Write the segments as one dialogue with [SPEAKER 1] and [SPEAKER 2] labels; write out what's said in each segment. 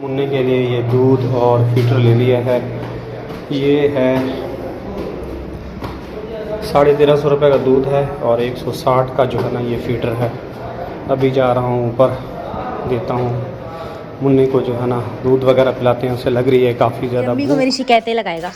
[SPEAKER 1] मुन्ने के लिए ये दूध और फीटर ले लिया है। ये है 1350 रुपये का दूध है और 160 का जो है ना ये फीटर है। अभी जा रहा हूँ ऊपर, देता हूँ मुन्ने को जो है ना दूध वगैरह पिलाते हैं। उसे लग रही है काफ़ी ज़्यादा
[SPEAKER 2] अम्मी को मेरी शिकायतें लगाएगा।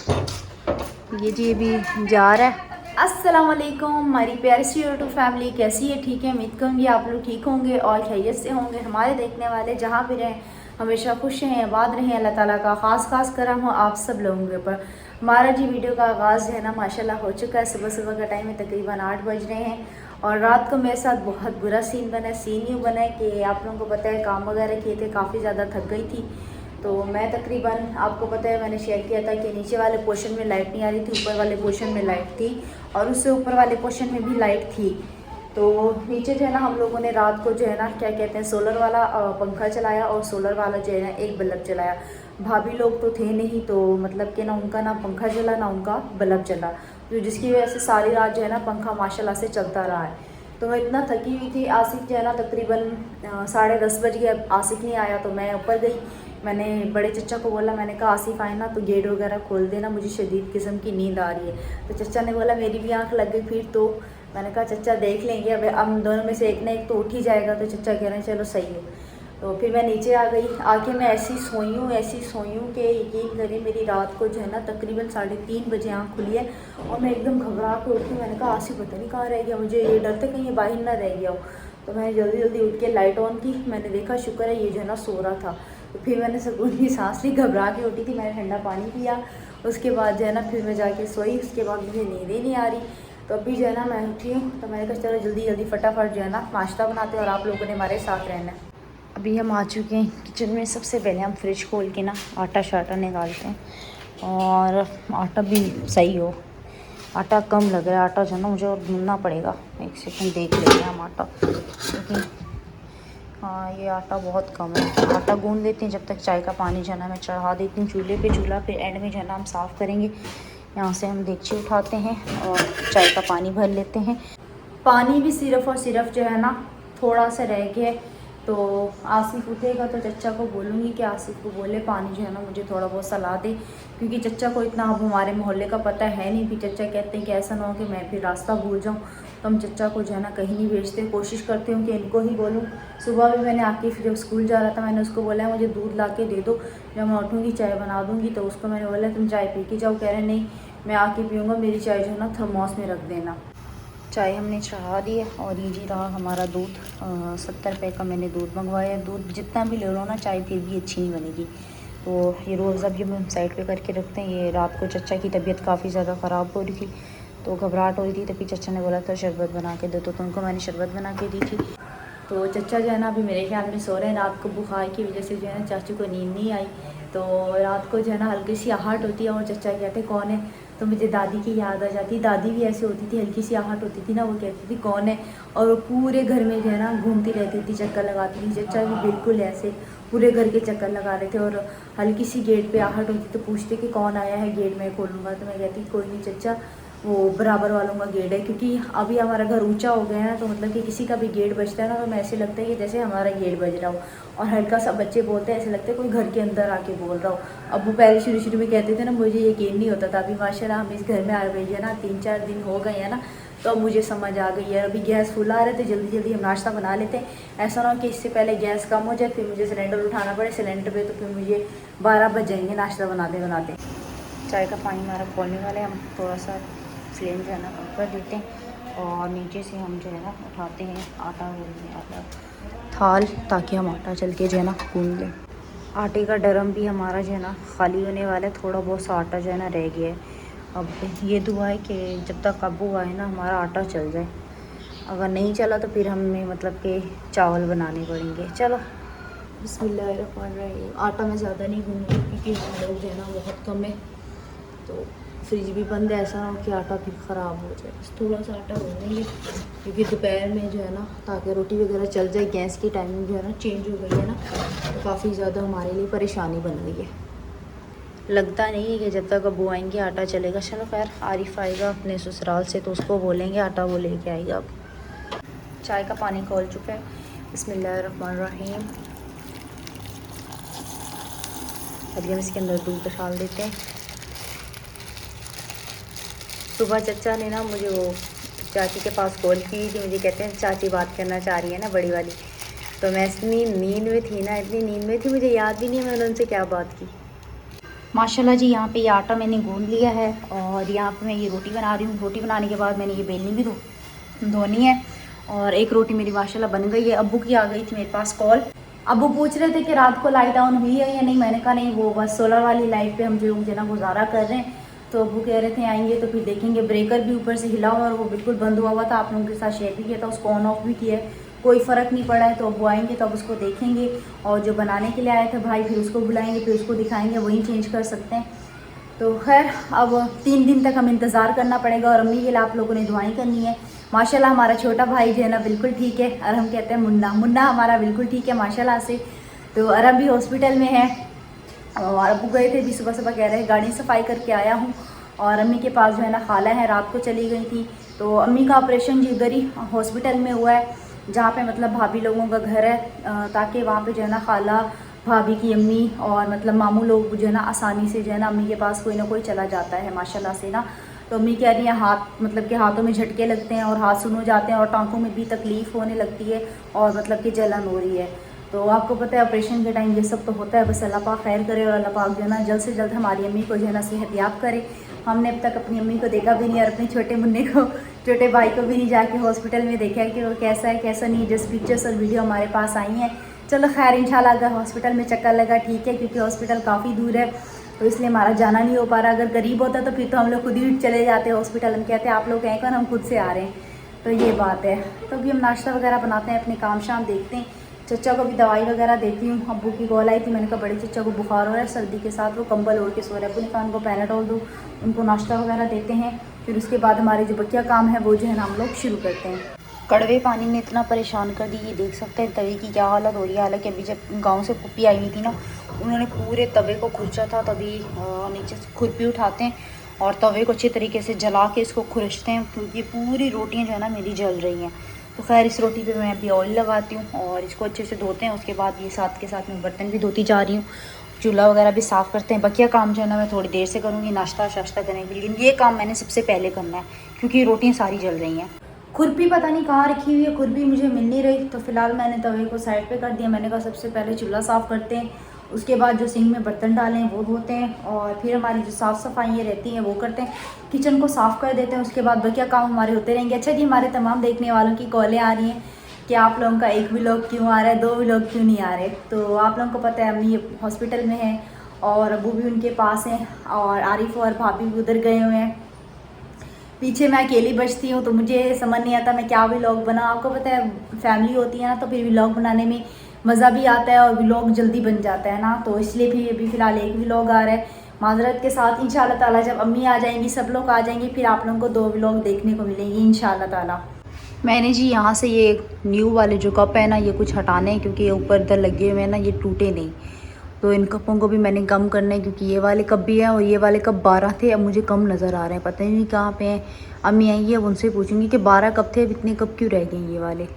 [SPEAKER 2] ये जी अभी जा रहा है। अस्सलाम वालेकुम हमारी प्यारी सी यूट्यूब फैमिली, कैसी है? ठीक है, उम्मीद करूँगी आप लोग ठीक होंगे और खैरियत से होंगे। हमारे देखने वाले जहाँ भी रहें हमेशा खुश रहें, आबाद रहें। अल्लाह ताला का खास करम हो आप सब लोगों के ऊपर। हमारा जी वीडियो का आगाज़ है ना माशाल्लाह हो चुका है। सुबह का टाइम है, तकरीबन 8 बज रहे हैं और रात को मेरे साथ बहुत बुरा सीन बना है। सीन यूँ बना है कि आप लोगों को पता है काम वगैरह किए थे, काफ़ी ज़्यादा थक गई थी। तो मैं तकरीबन आपको पता है मैंने शेयर किया था कि नीचे वाले पोर्शन में लाइट नहीं आ रही थी, ऊपर वाले पोर्शन में लाइट थी और उससे ऊपर वाले पोर्शन में भी लाइट थी। तो नीचे जो है ना हम लोगों ने रात को जो है ना क्या कहते हैं सोलर वाला पंखा चलाया और सोलर वाला जो है ना एक बल्ब चलाया। भाभी लोग तो थे नहीं, तो मतलब कि ना उनका ना पंखा चला ना उनका बल्ब चला, तो जिसकी वजह से सारी रात जो है ना पंखा माशाल्लाह से चलता रहा है। तो मैं इतना थकी हुई थी। आसिफ जो है ना तकरीबन 10:30 बज गए, आसिफ नहीं आया तो मैं ऊपर गई। मैंने बड़े चचा को बोला, मैंने कहा आसिफ आए ना तो गेट वगैरह खोल देना, मुझे शदीद किस्म की नींद आ रही है। तो चचा ने बोला मेरी भी आंख लग गई फिर। तो मैंने कहा चचा देख लेंगे, अब हम दोनों में से एक ना एक तो उठ ही जाएगा। तो चचा कह रहे हैं चलो सही है। तो फिर मैं नीचे आ गई। आके मैं ऐसी सोई हूँ कि यकीन करिए मेरी रात को जो है ना तकरीबन 3:30 बजे आँख खुली है और मैं एकदम घबरा के उठी। मैंने कहा आसिफ पता नहीं कहाँ रह गया, मुझे ये डर था कहीं ये बाहर ना रह गया हो। तो मैंने जल्दी उठ के लाइट ऑन की। मैंने देखा शुक्र है ये जो है ना सो रहा था। तो फिर मैंने सुकून की सांस ली, घबरा के उठी थी। मैंने ठंडा पानी पिया, उसके बाद जो है ना फिर मैं जाके सोई। उसके बाद मुझे नींद ही नहीं आ रही। तो अभी जो है ना मैं उठी हूँ, तो मैंने कहा चलो जल्दी फटाफट जो है ना नाश्ता बनाते हैं और आप लोगों ने हमारे साथ रहना है। अभी हम आ चुके हैं किचन में। सबसे पहले हम फ्रिज खोल के ना आटा शाटा निकालते हैं और आटा भी सही हो। आटा कम लग रहा है, आटा जो है ना मुझे और गूंदना पड़ेगा। एक सेकंड देख लेते हैं हम आटा, क्योंकि हाँ ये आटा बहुत कम है। आटा गूंद लेते हैं, जब तक चाय का पानी जो है ना मैं चढ़ा देती हूँ चूल्हे पे। चूल्हा फिर एंड में जो है ना हम साफ़ करेंगे। यहाँ से हम देगची उठाते हैं और चाय का पानी भर लेते हैं। पानी भी सिर्फ़ और सिर्फ जो है ना थोड़ा सा रह गया। तो आसिफ उठेगा तो चचा को बोलूँगी कि आसिफ को बोले पानी जो है ना मुझे थोड़ा बहुत सला दे, क्योंकि चचा को इतना अब हमारे मोहल्ले का पता है नहीं। फिर चचा कहते हैं कि ऐसा ना हो कि मैं फिर रास्ता भूल जाऊँ। तो हम चचा को जो है ना कहीं नहीं भेजते, कोशिश करती हूँ कि इनको ही बोलूँ। सुबह भी मैंने आके जब स्कूल जा रहा था मैंने उसको बोला मुझे दूध ला के दे दो, जब मैं उठूँगी चाय बना दूँगी। तो उसको मैंने बोला तुम चाय पी के जाओ। कह रहे नहीं मैं आके पीऊँगा, मेरी चाय जो है ना थर्मोस में रख देना। चाय हमने चढ़ा दी है और ये जी रहा हमारा दूध। 70 रुपये का मैंने दूध मंगवाया। दूध जितना भी ले लो ना चाय फिर भी अच्छी नहीं बनेगी। तो ये रोज़ अब ये हम साइड पे करके रखते हैं। ये रात को चचा की तबीयत काफ़ी ज़्यादा ख़राब हो रही थी, तो घबराहट हो रही थी, तो फिर चचा ने बोला था शरबत बना के दे, तो उनको मैंने शरबत बना के दी थी। तो चचा जो है ना अभी मेरे ख्याल में सो रहे हैं। रात को बुखार की वजह से जो है ना चाचू को नींद नहीं आई। तो रात को जो है ना हल्की सी आहट होती है और चचा कहते कौन है, तो मुझे दादी की याद आ जाती। दादी भी ऐसे होती थी, हल्की सी आहट होती थी ना वो कहती थी कौन है, और वो पूरे घर में जो है ना घूमती रहती थी, चक्कर लगाती थी। चचा भी बिल्कुल ऐसे पूरे घर के चक्कर लगा रहे थे और हल्की सी गेट पे आहट होती तो पूछते कि कौन आया है, गेट में खोलूँगा। तो मैं कहती कोई नहीं चचा, वो बराबर वालों का गेट है, क्योंकि अभी हमारा घर ऊंचा हो गया है ना, तो मतलब कि किसी का भी गेट बजता है ना तो मैं ऐसे लगता है कि जैसे हमारा गेट बज रहा हो। और हल्का सा बच्चे बोलते हैं ऐसे लगता है कोई घर के अंदर आके बोल रहा हो। अब वो पहले शुरू में कहते थे ना मुझे यकीन नहीं होता था। अभी माशाल्लाह हम इस घर में आ गए हैं ना, 3-4 दिन हो गए हैं ना, तो अब मुझे समझ आ गई है। अभी गैस फुल आ रहे थे, जल्दी हम नाश्ता बना लेते हैं। ऐसा ना हो कि इससे पहले गैस कम हो जाए फिर मुझे सिलेंडर उठाना पड़े सिलेंडर पे, तो फिर मुझे 12 बज जाएंगे नाश्ता बनाते। चाय का पानी हमारा खोलने वाले, हम थोड़ा सा फ्लेम जो है ना ऊपर देते हैं और नीचे से हम जो है ना उठाते हैं आटा गूंदने वाला थाल, ताकि हम आटा चल के जो है ना गूंद लें। आटे का ड्रम भी हमारा जो है ना खाली होने वाला है। थोड़ा बहुत सा आटा जो है ना रह गया है। अब ये दुआ है कि जब तक अब्बू आए ना हमारा आटा चल जाए। अगर नहीं चला तो फिर हमें मतलब कि चावल बनाने पड़ेंगे। चलो बिस्मिल्लाहिर्रहमानिर्रहीम। आटा मैं ज़्यादा नहीं गूंदूँगी क्योंकि हम लोग जो है ना बहुत कम है, तो फ्रिज भी बंद है। ऐसा ना हो कि आटा फिर ख़राब हो जाए। बस थोड़ा सा आटा गूंदेंगे क्योंकि दोपहर में जो है ना ताकि रोटी वगैरह चल जाए। गैस की टाइमिंग जो है ना चेंज हो गई है ना, तो काफ़ी ज़्यादा हमारे लिए परेशानी बन गई है। लगता नहीं है कि जब तक अब्बू आएंगे आटा चलेगा। चलो खैर, आरिफ आएगा अपने ससुराल से तो उसको बोलेंगे आटा वो लेके आएगा। अब चाय का पानी खोल चुका है। बिस्मिल्लाहिर्रहमानिर्रहीम। अभी हम इसके अंदर दूध डाल देते हैं। सुबह चचा ने ना मुझे वो चाची के पास कॉल की थी, मुझे कहते हैं चाची बात करना चाह रही है ना बड़ी वाली। तो मैं इतनी नींद में थी ना, इतनी नींद में थी मुझे याद भी नहीं है मैंने उनसे क्या बात की। माशाल्लाह जी यहाँ पे ये आटा मैंने गूंद लिया है और यहाँ पे मैं ये रोटी बना रही हूँ। रोटी बनाने के बाद मैंने ये बेलनी भी धोनी है और एक रोटी मेरी माशाल्लाह बन गई है। अब्बू की आ गई थी मेरे पास कॉल। अब्बू पूछ रहे थे कि रात को लाइट डाउन हुई है या नहीं। मैंने कहा नहीं, वो बस सोलर वाली लाइट पे हम जो है ना गुजारा कर रहे हैं। तो अब्बू कह रहे थे आएंगे तो फिर देखेंगे। ब्रेकर भी ऊपर से हिला हुआ और वो बिल्कुल बंद हुआ था। आप लोगों के साथ शेयर भी किया था, उसको ऑन ऑफ भी किया है, कोई फ़र्क नहीं पड़ा है। तो अब्बू आएंगे तो अब उसको देखेंगे और जो बनाने के लिए आए थे भाई फिर उसको बुलाएंगे, फिर उसको दिखाएंगे, वहीं चेंज कर सकते हैं। तो खैर अब 3 दिन तक हम इंतज़ार करना पड़ेगा और अम्मी के लिए आप लोगों ने दुआएं करनी है। माशाल्लाह हमारा छोटा भाई जो है ना बिल्कुल ठीक है और हम कहते हैं मुन्ना हमारा बिल्कुल ठीक है माशाल्लाह से। तो अरब भी हॉस्पिटल में है और अब्बू गए थे भी सुबह कह रहे हैं गाड़ी सफाई करके आया हूँ। और अम्मी के पास जो है ना खाला है, रात को चली गई थी। तो अम्मी का ऑपरेशन जी उधर ही हॉस्पिटल में हुआ है जहाँ पे मतलब भाभी लोगों का घर है, ताकि वहाँ पे जो है ना खाला भाभी की अम्मी और मतलब मामू लोग जो है ना आसानी से जो है ना अम्मी के पास कोई ना कोई चला जाता है माशाल्लाह से ना। तो अम्मी कह रही है हाथ मतलब कि हाथों में झटके लगते हैं और हाथ सुन हो जाते हैं और टाँकों में भी तकलीफ़ होने लगती है और मतलब कि जलन हो रही है। तो आपको पता है ऑपरेशन के टाइम ये सब तो होता है। बस अल्लाह पाक खैर करे और अल्लाह पाक जो है ना जल्द से जल्द हमारी अम्मी को जो है ना सेहतयाब करे। हमने अब तक अपनी अम्मी को देखा भी नहीं और अपने छोटे मुन्ने को, छोटे भाई को भी नहीं जाके हॉस्पिटल में देखा है कि वो कैसा है कैसा नहीं। जस्ट पिक्चर्स और वीडियो हमारे पास आई हैं। चलो खैर इंशाल्लाह अगर हॉस्पिटल में चक्कर लगा ठीक है, क्योंकि हॉस्पिटल काफ़ी दूर है तो इसलिए हमारा जाना नहीं हो पा रहा। अगर करीब होता तो फिर तो हम लोग खुद ही चले जाते हॉस्पिटल। हम कहते हैं आप लोग कहें कर हम खुद से आ रहे हैं। तो ये बात है। तो अभी हम नाश्ता वगैरह बनाते हैं, अपने काम शाम देखते हैं। चचा को भी दवाई वगैरह देती हूँ। अब्बू की कॉल आई थी, मैंने कहा बड़े चचा को बुखार हो रहा है सर्दी के साथ, वो कंबल ओढ़ के सो रहे हैं। अब्बू ने कहा उनको पैराडोल दो, उनको नाश्ता वगैरह देते हैं। फिर उसके बाद हमारे जो बकिया काम है वो जो है ना हम लोग शुरू करते हैं। कड़वे पानी ने इतना परेशान कर दी, ये देख सकते हैं तवे की क्या हालत हो रही है। हालांकि अभी जब गांव से पुप्पी आई हुई थी ना, उन्होंने पूरे तवे को खुरचा था। तभी नीचे से खुरपी उठाते हैं और तवे को अच्छी तरीके से जला के इसको खुरचते हैं, क्योंकि पूरी रोटियां जो है ना मेरी जल रही हैं। तो खैर इस रोटी पे मैं अभी ऑयल लगाती हूँ और इसको अच्छे से धोते हैं। उसके बाद ये साथ के साथ मैं बर्तन भी धोती जा रही हूँ, चूल्हा वगैरह भी साफ़ करते हैं। बकिया काम जो है ना मैं थोड़ी देर से करूँगी, नाश्ता शाश्ता करने के लिए। लेकिन ये काम मैंने सबसे पहले करना है क्योंकि रोटियाँ सारी जल रही हैं। खुरपी पता नहीं कहाँ रखी हुई है, खुरपी मुझे मिल नहीं रही। तो फिलहाल मैंने तवे को साइड पे कर दिया। मैंने कहा सबसे पहले चूल्हा साफ़ करते हैं, उसके बाद जो सिंक में बर्तन डालें वो धोते हैं और फिर हमारी जो साफ़ सफाइयाँ रहती हैं वो करते हैं, किचन को साफ़ कर देते हैं। उसके बाद बकिया काम हमारे होते रहेंगे। अच्छा जी, हमारे तमाम देखने वालों की कॉलें आ रही हैं कि आप लोगों का एक व्लॉग क्यों आ रहा है, 2 व्लॉग क्यों नहीं आ रहे। तो आप लोगों को पता है अम्मी हॉस्पिटल में है और अबू भी उनके पास हैं और आरिफ और भाभी भी उधर गए हुए हैं। पीछे मैं अकेली बचती हूँ तो मुझे समझ नहीं आता मैं क्या व्लॉग बना। आपको पता है फैमिली होती है ना तो फिर व्लॉग बनाने में मज़ा भी आता है और व्लॉग जल्दी बन जाता है ना। तो इसलिए भी अभी फ़िलहाल एक व्लॉग आ रहा है माजरत के साथ। इंशाल्लाह ताला जब अम्मी आ जाएंगी, सब लोग आ जाएंगे, फिर आप लोगों को 2 व्लॉग देखने को मिलेंगे इंशाल्लाह ताला। मैंने जी यहाँ से ये न्यू वाले जो कप है ना ये कुछ हटाने हैं, क्योंकि ये ऊपर इधर लगे हुए हैं ना, ये टूटे नहीं। तो इन कपों को भी मैंने कम करना है, क्योंकि ये वाले कप भी हैं और ये वाले कप 12 थे, अब मुझे कम नज़र आ रहे हैं, पता ही नहीं कहाँ पे हैं। अम्मी आएंगी अब उनसे पूछूंगी कि 12 कप थे, अब इतने कप क्यों रह गए ये वाले।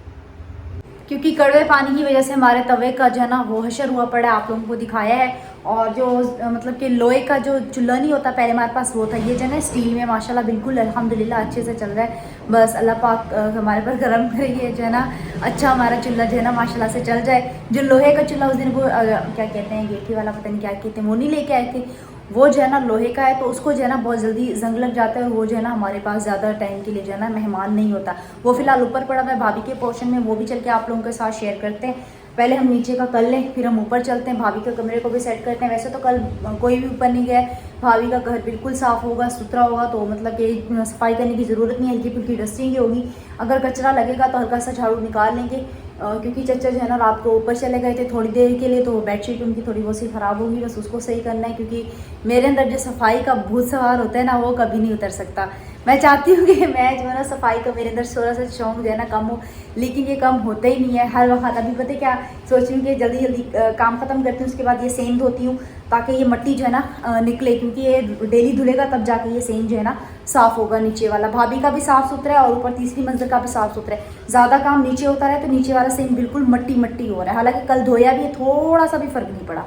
[SPEAKER 2] क्योंकि कड़वे पानी की वजह से हमारे तवे का जो है ना वो हशर हुआ पड़ा है, आप लोगों को दिखाया है। और जो मतलब कि लोहे का जो चूल्हा नहीं होता पहले हमारे पास वो था, ये जो है ना स्टील में माशाल्लाह बिल्कुल अल्हम्दुलिल्लाह अच्छे से चल रहा है। बस अल्लाह पाक हमारे पर गर्म करिए जो है ना, अच्छा हमारा चूल्हा जो है ना माशाल्लाह से चल जाए। जो लोहे का चूल्हा उस दिन वो क्या कहते हैं गेठी वाला, पता नहीं क्या कहते हैं, वो नहीं लेके आए थे, वो जो है ना लोहे का है, तो उसको जो है ना बहुत जल्दी जंग लग जाता है और वो जो है ना हमारे पास ज़्यादा टाइम के लिए जो है ना मेहमान नहीं होता। वो फ़िलहाल ऊपर पड़ा हुआ है भाभी के पोर्शन में, वो भी चल के आप लोगों के साथ शेयर करते हैं। पहले हम नीचे का कर लें, फिर हम ऊपर चलते हैं, भाभी के कमरे को भी सेट करते हैं। वैसे तो कल कोई भी ऊपर नहीं गया, भाभी का घर बिल्कुल साफ़ होगा, सुथरा होगा, तो मतलब कि सफाई करने की ज़रूरत नहीं है, हल्की फुल्की डस्टिंग होगी। अगर कचरा लगेगा तो हल्का सा झाड़ू निकाल लेंगे, क्योंकि चचा जो है ना रात को ऊपर चले गए थे थोड़ी देर के लिए, तो बेडशीट उनकी थोड़ी बहुत सी ख़राब होगी, बस उसको सही करना है। क्योंकि मेरे अंदर जो सफाई का भूत सवार होता है ना वो कभी नहीं उतर सकता। मैं चाहती हूँ कि मैं जो है ना सफाई का मेरे अंदर थोड़ा सा शौक जो है ना कम हो, लेकिन ये कम होता ही नहीं है हर वक्त। अभी पता है क्या सोच रही हूँ कि जल्दी जल्दी काम ख़त्म करती हूँ, उसके बाद ये सेम धोती हूँ ताकि ये मट्टी जो है ना निकले, क्योंकि ये डेली धुलेगा तब जाके ये सेम जो है ना साफ़ होगा। नीचे वाला भाभी का भी साफ़ सुथरा है और ऊपर तीसरी मंजिल का भी साफ़ सुथरा है। ज़्यादा काम नीचे होता रहा तो नीचे वाला सेम बिल्कुल मट्टी मट्टी हो रहा है। हालांकि कल धोया भी है, थोड़ा सा भी फ़र्क नहीं पड़ा।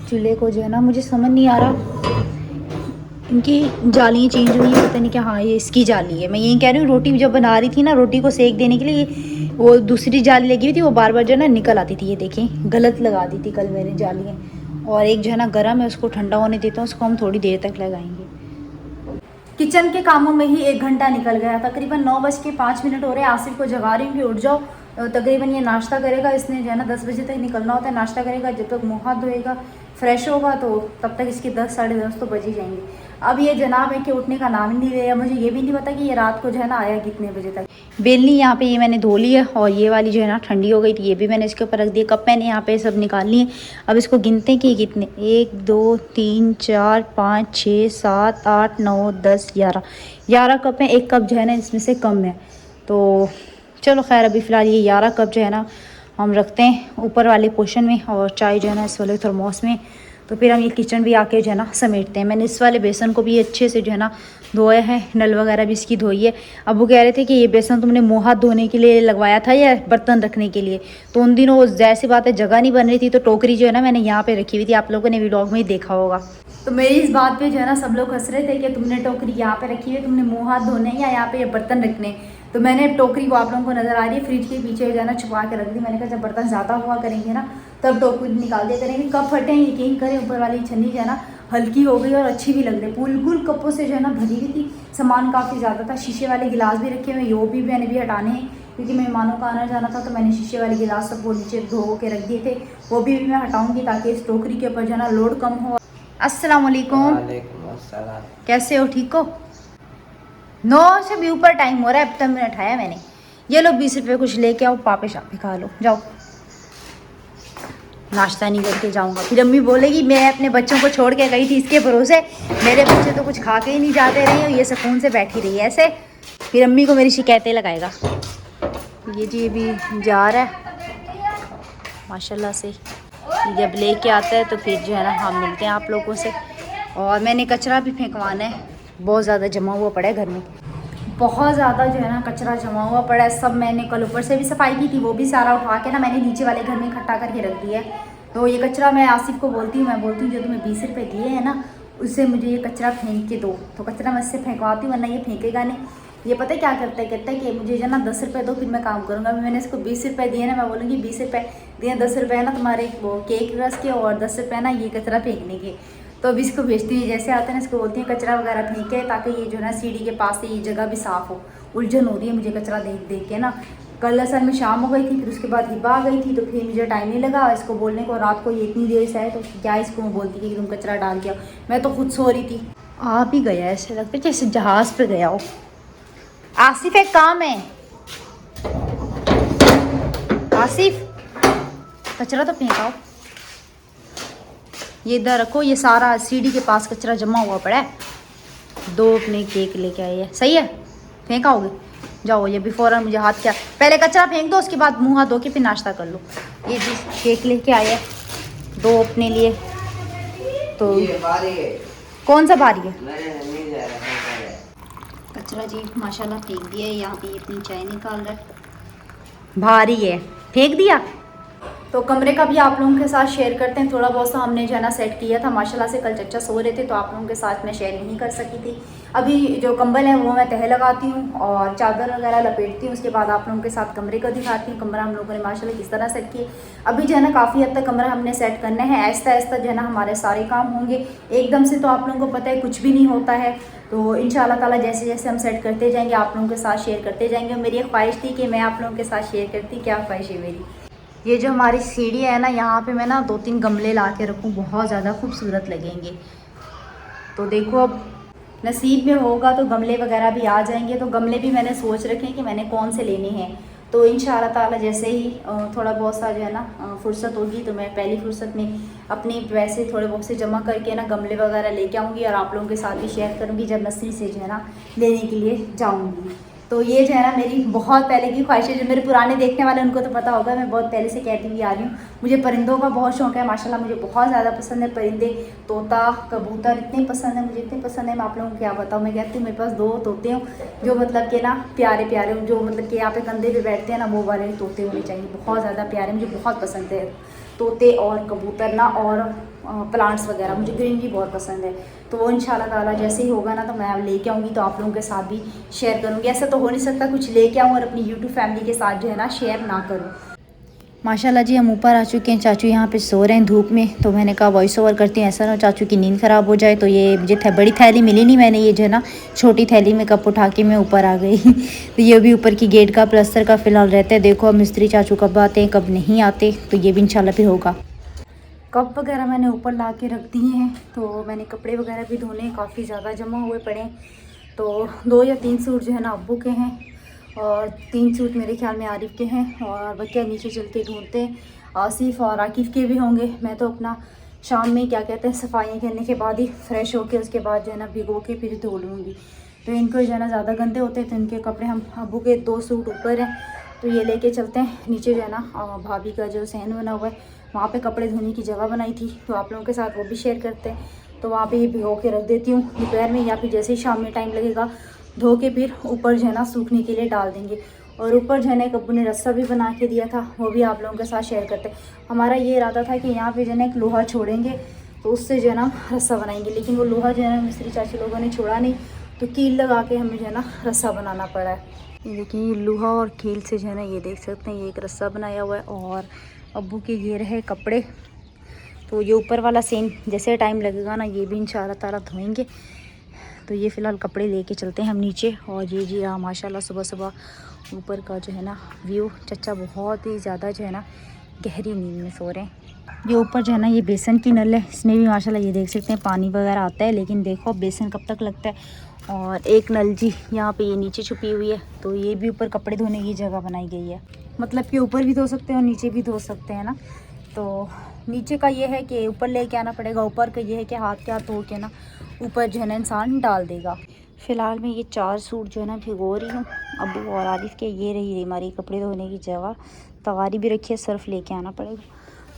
[SPEAKER 2] चूल्हे को जो है ना, मुझे समझ नहीं आ रहा, इनकी जालियाँ चेंज हुई है, पता नहीं क्या। हाँ, ये इसकी जाली है। मैं यही कह रही हूँ, रोटी जब बना रही थी ना, रोटी को सेक देने के लिए वो दूसरी जाली लगी हुई थी, वो बार बार जो है ना निकल आती थी। ये देखें, गलत लगा दी थी कल मैंने जालियाँ। और एक जो है ना गर्म है, उसको ठंडा होने देता हूँ, उसको हम थोड़ी देर तक लगाएंगे। किचन के कामों में ही 1 घंटा निकल गया। तकरीबन 9:05 हो रहे हैं। आसिफ को जगा रही हूँ कि उठ जाओ। तकरीबन ये नाश्ता करेगा, इसने जो है ना 10 बजे तक निकलना होता है। नाश्ता करेगा, जब तक मुँह हाथ धोएगा, फ्रेश होगा, तो तब तक इसके 10 साढ़े 10 तो बज ही जाएंगे। अब ये जनाब है कि उठने का नाम ही नहीं ले रहा। मुझे ये भी नहीं पता कि ये रात को जो है ना आया कितने बजे तक। बेलनी यहाँ पे ये मैंने धो ली है, और ये वाली जो है ना ठंडी हो गई थी, ये भी मैंने इसके ऊपर रख दी। कप मैंने यहाँ पे सब निकाल लिए। अब इसको गिनते हैं कि कितने, 1 2 3 4 5 6 7 8 9 10 11 कप हैं। 1 कप जो है ना इसमें से कम है, तो चलो खैर, अभी फ़िलहाल ये 11 कप जो है ना हम रखते हैं ऊपर वाले पोर्शन में, और चाय जो है ना इस वाले थर्मोस में। तो फिर हम ये किचन भी आके जो है ना समेटते हैं। मैंने इस वाले बेसन को भी अच्छे से जो है ना धोया है, नल वगैरह भी इसकी धोई है। अब वो कह रहे थे कि ये बेसन तुमने मुँह हाथ धोने के लिए लगवाया था या बर्तन रखने के लिए, तो उन दिनों जैसी बात है जगह नहीं बन रही थी, तो टोकरी जो है ना मैंने यहाँ पे रखी हुई थी। आप लोगों ने व्लॉग में ही देखा होगा। तो मेरी इस बात पे जो है ना सब लोग हंस रहे थे कि तुमने टोकरी यहाँ पे रखी हुई है, तुमने मुँह हाथ धोने या यहाँ पे बर्तन रखने। तो मैंने टोकरी को, आप लोगों को नज़र आ रही है, फ्रिज के पीछे जो है ना छुपा के रख दी। मैंने कहा जब बर्तन ज़्यादा हुआ करेंगे ना तब टोकरी निकाल दिया करेंगे। कप फटे हैं, यकीन करें, ऊपर वाली छन्नी जो है ना हल्की हो गई और अच्छी भी लग रही। बिल्कुल कपों से जो है ना भरी हुई थी, सामान काफ़ी ज़्यादा था। शीशे वाले गिलास भी रखे हुए, वो भी मैंने भी हटाने हैं क्योंकि मेहमानों का आना जाना था। तो मैंने शीशे वाले गिलास सब वो नीचे धो के रख दिए थे, वो भी मैं हटाऊँगी ताकि इस टोकरी के ऊपर जो है ना लोड कम हो। अस्सलाम वालेकुम। कैसे हो, ठीक हो? 9 से भी ऊपर टाइम हो रहा है, अब तक मैंने उठाया मैंने। ये लो 20 रुपये कुछ लेके आओ, पापे शापे खा लो, जाओ। नाश्ता नहीं करके जाऊंगा, फिर अम्मी बोलेगी मैं अपने बच्चों को छोड़ के गई थी इसके भरोसे, मेरे बच्चे तो कुछ खा के ही नहीं जाते रहे और ये सुकून से बैठी रही है ऐसे, फिर अम्मी को मेरी शिकायतें लगाएगा। ये जी भी जा रहा है माशाल्लाह से, जब लेके आता है तो फिर जो है ना हम मिलते हैं आप लोगों से। और मैंने कचरा भी फेंकवाना है, बहुत ज़्यादा जमा हुआ पड़ा है घर में, बहुत ज़्यादा जो है ना कचरा जमा हुआ पड़ा है। सब मैंने कल ऊपर से भी सफाई की थी, वो भी सारा उठा के ना मैंने नीचे वाले घर में इकट्ठा करके रख दिया है। तो ये कचरा मैं आसिफ को बोलती हूँ, मैं बोलती हूँ जो तुम्हें 20 रुपये दिए हैं ना उससे मुझे ये कचरा फेंक के दो, तो कचरा मैं इससे फेंकवाती हूँ, वरना ये फेंकेगा नहीं। ये पता है क्या करता है, कहता है कि मुझे जो ना 10 रुपये दो फिर मैं काम करूँगा। मैंने इसको 20 रुपये दिए ना, मैं बोलूँगी 20 रुपये दिए, 10 रुपये ना तुम्हारे वो केक रस के और 10 रुपये ना ये कचरा फेंकने के। तो अभी इसको भेजती हूँ, जैसे आते हैं ना इसको बोलती हूँ कचरा वगैरह फेंके ताकि ये जो ना सीढ़ी के पास से ये जगह भी साफ़ हो। उलझन हो रही है मुझे कचरा देख देख के ना। कल असल में शाम हो गई थी, फिर उसके बाद हिबा आ गई थी, तो फिर मुझे टाइम नहीं लगा इसको बोलने को। रात को ये इतनी देर से आए तो क्या इसको मैं बोलती थी कि तुम कचरा डाल के आओ, मैं तो खुद सो रही थी। आप ही गया, ऐसे लगता है जैसे जहाज़ पे गया हो। आसिफ एक काम है, आसिफ कचरा तो फेंकाओ, ये इधर रखो, ये सारा सीढ़ी के पास कचरा जमा हुआ पड़ा है। 2 अपने केक लेके आए हैं, सही है, फेंकाओगे? जाओ, ये बिफोर मुझे हाथ क्या, पहले कचरा फेंक दो उसके बाद मुंह हाथ धो के फिर नाश्ता कर लो। ये जी केक लेके आए हैं 2 अपने लिए। तो कौन सा भारी है? कचरा जी माशाल्लाह फेंक दिया है, यहाँ पे ये अपनी चाय निकाल रहा है, भारी है, फेंक दिया। तो कमरे का भी आप लोगों के साथ शेयर करते हैं, थोड़ा बहुत सा हमने जो है ना सेट किया था। माशाल्लाह से कल चच्चा सो रहे थे तो आप लोगों के साथ मैं शेयर नहीं कर सकी थी। अभी जो कंबल है वो मैं तह लगाती हूँ और चादर वगैरह लपेटती हूँ, उसके बाद आप लोगों के साथ कमरे को दिखाती हूँ। कमरा हम लोगों ने माशाल्लाह किस तरह सेट किया। अभी जो है ना काफ़ी हद तक कमरा हमने सेट करना है, आहिस्ता आहिस्ता जो है ना हमारे सारे काम होंगे। एकदम से तो आप लोगों को पता है कुछ भी नहीं होता है, तो इंशाल्लाह ताला जैसे जैसे हम सेट करते जाएंगे आप लोगों के साथ शेयर करते जाएंगे। मेरी एक ख्वाहिश थी कि मैं आप लोगों के साथ शेयर करती, क्या ख्वाहिश है मेरी। ये जो हमारी सीढ़ी है ना, यहाँ पे मैं ना 2-3 गमले ला के रखूँ, बहुत ज़्यादा खूबसूरत लगेंगे। तो देखो अब नसीब में होगा तो गमले वगैरह भी आ जाएंगे। तो गमले भी मैंने सोच रखे हैं कि मैंने कौन से लेने हैं। तो इंशाल्लाह ताला जैसे ही थोड़ा बहुत सा जो है ना फुर्सत होगी तो मैं पहली फुर्सत में अपने पैसे थोड़े बहुत से जमा करके ना गमले वगैरह लेके आऊँगी और आप लोगों के साथ भी शेयर करूँगी जब नर्सरी से जो है ना लेने के लिए जाऊँगी। तो ये जो है ना मेरी बहुत पहले की ख्वाहिश है, जो मेरे पुराने देखने वाले उनको तो पता होगा, मैं बहुत पहले से कहती हुई आ रही हूँ। मुझे परिंदों का बहुत शौक है माशाल्लाह, मुझे बहुत ज़्यादा पसंद है परिंदे, तोता कबूतर इतने पसंद है, मुझे इतने पसंद है मैं आप लोगों को क्या बताऊँ। मैं कहती हूँ मेरे पास 2 तोते हों जो मतलब कि ना प्यारे प्यारे हों, जो मतलब कि यहाँ पे कंधे पे बैठते हैं ना वो वाले तोते होने चाहिए, बहुत ज़्यादा प्यारे, मुझे बहुत पसंद है तोते और कबूतर ना, और प्लांट्स वगैरह, मुझे ग्रीनरी बहुत पसंद है। तो वो इंशाल्लाह ताला जैसे ही होगा ना तो मैं लेके आऊँगी, तो आप लोगों के साथ भी शेयर करूँगी। ऐसा तो हो नहीं सकता कुछ लेके आऊँ और अपनी यूट्यूब फैमिली के साथ जो है ना शेयर ना करूँ। माशाल्लाह जी हम ऊपर आ चुके हैं, चाचू यहाँ पे सो रहे हैं धूप में, तो मैंने कहा वॉइस ओवर करती हूँ, ऐसा ना चाचू की नींद ख़राब हो जाए। तो ये मुझे बड़ी थैली मिली नहीं, मैंने ये जो है ना छोटी थैली में कप उठा के मैं ऊपर आ गई। तो ये भी ऊपर की गेट का प्लस्तर का फ़िलहाल रहता है। देखो अब मिस्त्री चाचू कब आते हैं कब नहीं आते, तो ये भी इंशाल्लाह फिर होगा। कप वगैरह मैंने ऊपर ला के रख दिए हैं। तो मैंने कपड़े वगैरह भी धोने काफ़ी ज़्यादा जमा हुए पड़े हैं। तो 2 या 3 सूट जो है ना अब्बू के हैं और 3 सूट मेरे ख्याल में आरिफ के हैं, और बच्चे नीचे चल के ढूंढते हैं आसिफ और आकिफ़ के भी होंगे। मैं तो अपना शाम में क्या कहते हैं सफाइयाँ करने के बाद ही फ्रेश होके उसके बाद जो है ना भिगो के फिर धो लूँगी। तो इनको जो है ना ज़्यादा गंदे होते हैं, तो इनके कपड़े हम अब्बू के 2 सूट ऊपर हैं, तो ये लेके चलते हैं नीचे। जो है ना भाभी का जो सहन बना हुआ है वहाँ पे कपड़े धोने की जगह बनाई थी, तो आप लोगों के साथ वो भी शेयर करते हैं। तो वहाँ पे ये भिगो के रख देती हूँ दोपहर में, या फिर जैसे ही शाम में टाइम लगेगा धो के फिर ऊपर जो है ना सूखने के लिए डाल देंगे। और ऊपर जो है ना एक अब्बू ने रस्सा भी बना के दिया था, वो भी आप लोगों के साथ शेयर करते हैं। हमारा ये इरादा था कि यहाँ पे जो है ना एक लोहा छोड़ेंगे, तो उससे जो है ना रस्सा बनाएंगे, लेकिन वो लोहा जो है ना मिस्त्री चाची लोगों ने छोड़ा नहीं, तो कील लगा के हमें जो है ना रस्सा बनाना पड़ा है। ये देखिए लोहा और कील से जो है ना ये देख सकते हैं ये एक रस्सा बनाया हुआ है। और अब्बू के ये रहे कपड़े, तो ये ऊपर वाला सेम जैसे टाइम लगेगा ना ये भी इंशाल्लाह ताला धोएंगे। तो ये फ़िलहाल कपड़े लेके चलते हैं हम नीचे। और ये जी रहा माशाल्लाह सुबह सुबह ऊपर का जो है ना व्यू। चचा बहुत ही ज़्यादा जो है ना गहरी नींद में सो रहे हैं। ये ऊपर जो है ना ये बेसन की नल है, इसमें भी माशाल्लाह ये देख सकते हैं पानी वगैरह आता है, लेकिन देखो बेसन कब तक लगता है। और एक नल जी यहाँ पे ये नीचे छुपी हुई है, तो ये भी ऊपर कपड़े धोने की जगह बनाई गई है, मतलब कि ऊपर भी धो सकते हैं और नीचे भी धो सकते हैं ना। तो नीचे का ये है कि ऊपर लेके आना पड़ेगा, ऊपर का ये है कि हाथ के हाथ धो के ना ऊपर जो है ना इंसान डाल देगा। फ़िलहाल मैं ये 4 सूट जो है ना भिगो रही हूँ अब्बू और आरिफ के। ये रही हमारी कपड़े धोने की जगह, तगारी भी रखी है, सर्फ लेके आना पड़ेगा।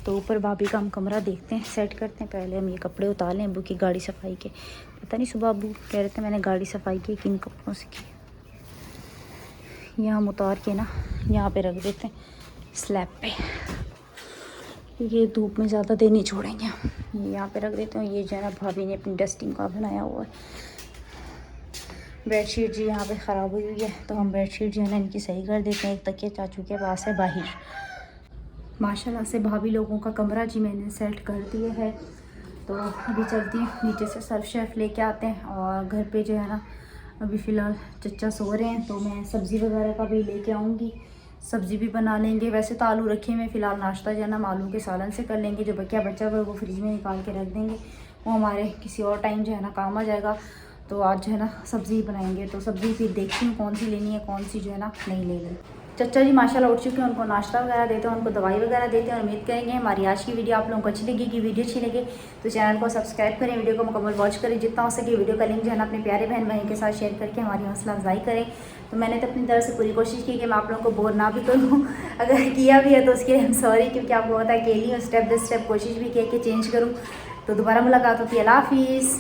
[SPEAKER 2] तो ऊपर भाभी का हम कमरा देखते हैं, सेट करते हैं। पहले हम ये कपड़े उतार लें अब्बू की गाड़ी सफाई के। पता नहीं सुबह अब्बू कह रहे थे मैंने गाड़ी सफाई की किन कपड़ों से की। यह हम उतार के ना यहाँ पे रख देते हैं स्लैब पे, ये धूप में ज़्यादा देर नहीं छोड़ेंगे। ये यहाँ पे रख देते हैं। ये जो है ना भाभी ने अपनी डस्टिंग का बनाया हुआ है। बेडशीट जी यहाँ पे ख़राब हुई हुई है, तो हम बेडशीट जो है ना इनकी सही कर देते हैं। एक तकिया चाचू के पास है बाहर। माशाल्लाह से भाभी लोगों का कमरा जी मैंने सेट कर दिया है। तो अभी चलती हूँ नीचे से सर्फ शेफ लेके आते हैं। और घर पे जो है ना अभी फ़िलहाल चचा सो रहे हैं, तो मैं सब्ज़ी वगैरह का भी लेके आऊँगी, सब्ज़ी भी बना लेंगे। वैसे तो आलू रखे हुए फ़िलहाल, नाश्ता जो है ना हम आलू के सालन से कर लेंगे। जो बचा हुआ वो फ्रिज में निकाल के रख देंगे, वो हमारे किसी और टाइम जो है ना काम आ जाएगा। तो आज जो है ना सब्ज़ी बनाएंगे। तो सब्ज़ी फिर देखती हूँ कौन सी लेनी है, कौन सी जो है ना नहीं लेनी। चचा जी माशाल्लाह उठ चुके हैं, उनको नाश्ता वगैरह देते हैं, उनको दवाई वगैरह देते हैं। और उम्मीद करेंगे हमारी आज की वीडियो आप लोगों को अच्छी लगेगी। वीडियो अच्छी लगे तो चैनल को सब्सक्राइब करें, वीडियो को मुकम्मल वॉच करें। जितना हो सके वीडियो का लिंक जो है ना अपने प्यारे बहन भाई के साथ शेयर करके हमारी हौसला अफजाई करें। तो मैंने तो अपनी तरफ से पूरी कोशिश की कि मैं आप लोगों को बोर ना भी करूँ। अगर किया भी है तो उसके लिए आई एम सॉरी, क्योंकि आपको पता है अकेली हूँ, स्टेप बाय स्टेप कोशिश भी की कि चेंज करूँ। तो दोबारा मुलाकात होती है। अल्लाह हाफिज़।